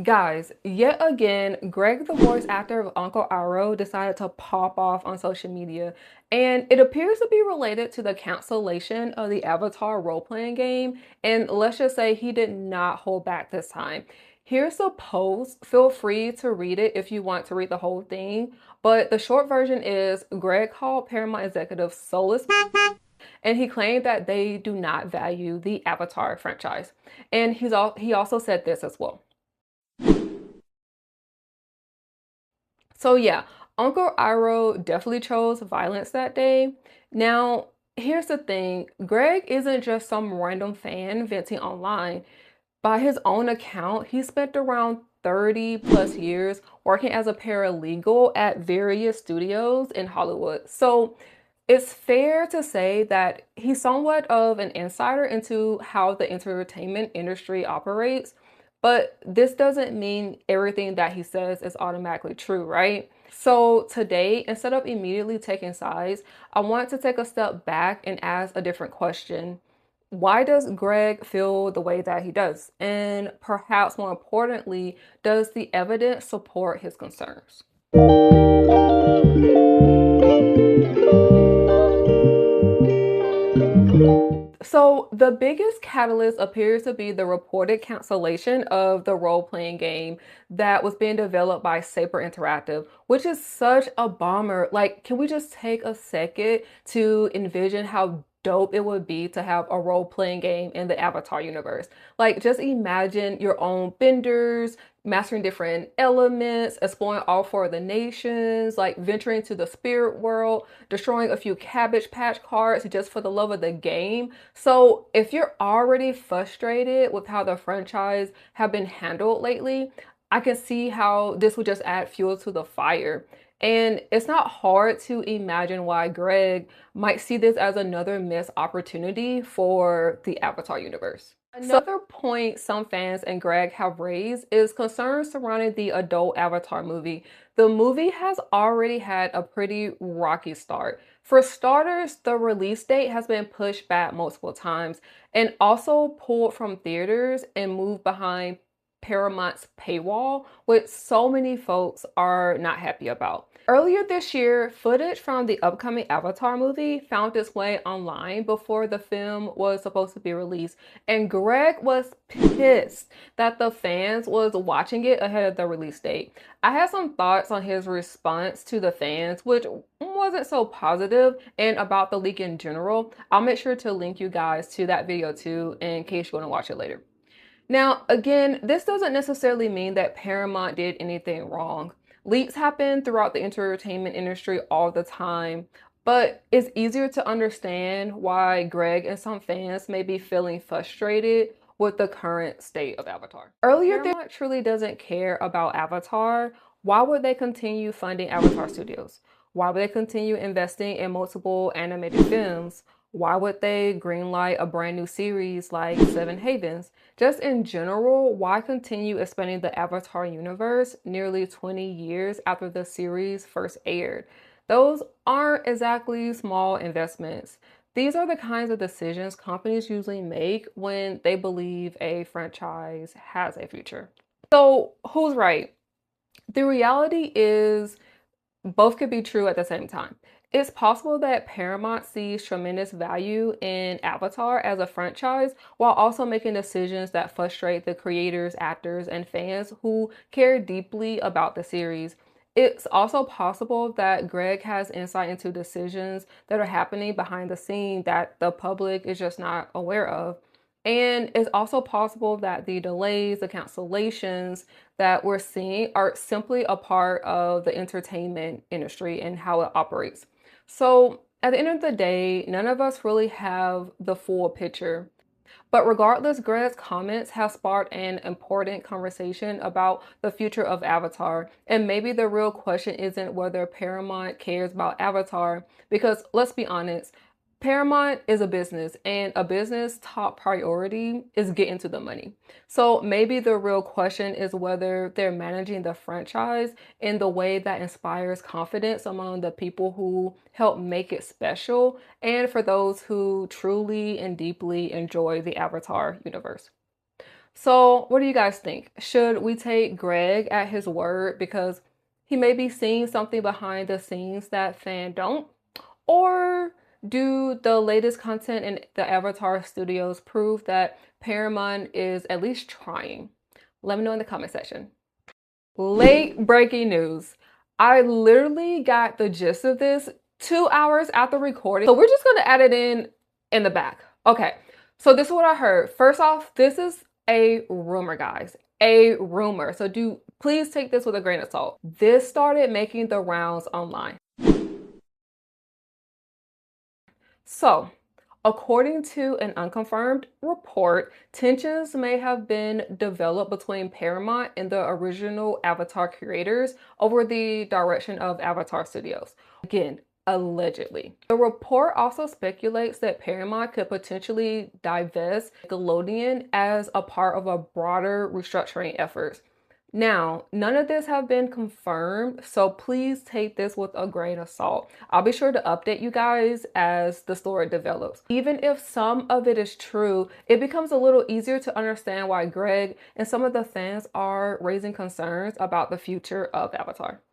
Guys, yet again, Greg, the voice actor of Uncle Iroh, decided to pop off on social media, and it appears to be related to the cancellation of the Avatar role-playing game, and let's just say he did not hold back this time. Here's the post. Feel free to read it if you want to read the whole thing, but the short version is Greg called Paramount executives soulless, and he claimed that they do not value the Avatar franchise. And he also said this as well. So yeah, Uncle Iroh definitely chose violence that day. Now, here's the thing. Greg isn't just some random fan venting online. By his own account, he spent around 30 plus years working as a paralegal at various studios in Hollywood. So it's fair to say that he's somewhat of an insider into how the entertainment industry operates, but this doesn't mean everything that he says is automatically true, right? So today, instead of immediately taking sides, I want to take a step back and ask a different question. Why does Greg feel the way that he does? And perhaps more importantly, does the evidence support his concerns? So the biggest catalyst appears to be the reported cancellation of the role-playing game that was being developed by Saber Interactive, which is such a bummer. Like, can we just take a second to envision how dope it would be to have a role-playing game in the Avatar universe? Like, just imagine your own benders, mastering different elements, exploring all four of the nations, like venturing to the spirit world, destroying a few Cabbage Patch cards just for the love of the game. So if you're already frustrated with how the franchise have been handled lately, I can see how this would just add fuel to the fire. And it's not hard to imagine why Greg might see this as another missed opportunity for the Avatar universe. Another point some fans and Greg have raised is concerns surrounding the adult Avatar movie. The movie has already had a pretty rocky start. For starters, the release date has been pushed back multiple times and also pulled from theaters and moved behind Paramount's paywall, which so many folks are not happy about. Earlier this year, footage from the upcoming Avatar movie found its way online before the film was supposed to be released, and Greg was pissed that the fans was watching it ahead of the release date. I had some thoughts on his response to the fans, which wasn't so positive, and about the leak in general. I'll make sure to link you guys to that video too in case you want to watch it later. Now, again, this doesn't necessarily mean that Paramount did anything wrong. Leaks happen throughout the entertainment industry all the time, but it's easier to understand why Greg and some fans may be feeling frustrated with the current state of Avatar. Earlier, Paramount truly doesn't care about Avatar. Why would they continue funding Avatar Studios? Why would they continue investing in multiple animated films? Why would they greenlight a brand new series like Seven Havens? Just in general, why continue expanding the Avatar universe nearly 20 years after the series first aired? Those aren't exactly small investments. These are the kinds of decisions companies usually make when they believe a franchise has a future. So, who's right? The reality is both could be true at the same time. It's possible that Paramount sees tremendous value in Avatar as a franchise while also making decisions that frustrate the creators, actors, and fans who care deeply about the series. It's also possible that Greg has insight into decisions that are happening behind the scene that the public is just not aware of. And it's also possible that the delays, the cancellations that we're seeing are simply a part of the entertainment industry and how it operates. So at the end of the day, none of us really have the full picture. But regardless, Greg's comments have sparked an important conversation about the future of Avatar. And maybe the real question isn't whether Paramount cares about Avatar, because let's be honest, Paramount is a business, and a business top priority is getting to the money. So maybe the real question is whether they're managing the franchise in the way that inspires confidence among the people who help make it special and for those who truly and deeply enjoy the Avatar universe. So, what do you guys think? Should we take Greg at his word because he may be seeing something behind the scenes that fans don't? Or do the latest content in the Avatar studios prove that Paramount is at least trying? Let me know in the comment section. Late breaking news. I literally got the gist of this 2 hours after recording. So we're just going to add it in the back. Okay. So this is what I heard. First off, this is a rumor, guys. A rumor. So do please take this with a grain of salt. This started making the rounds online. So, according to an unconfirmed report, tensions may have been developed between Paramount and the original Avatar creators over the direction of Avatar Studios. Again, allegedly. The report also speculates that Paramount could potentially divest Nickelodeon as a part of a broader restructuring efforts. Now, none of this have been confirmed, so please take this with a grain of salt. I'll be sure to update you guys as the story develops. Even if some of it is true, it becomes a little easier to understand why Greg and some of the fans are raising concerns about the future of Avatar.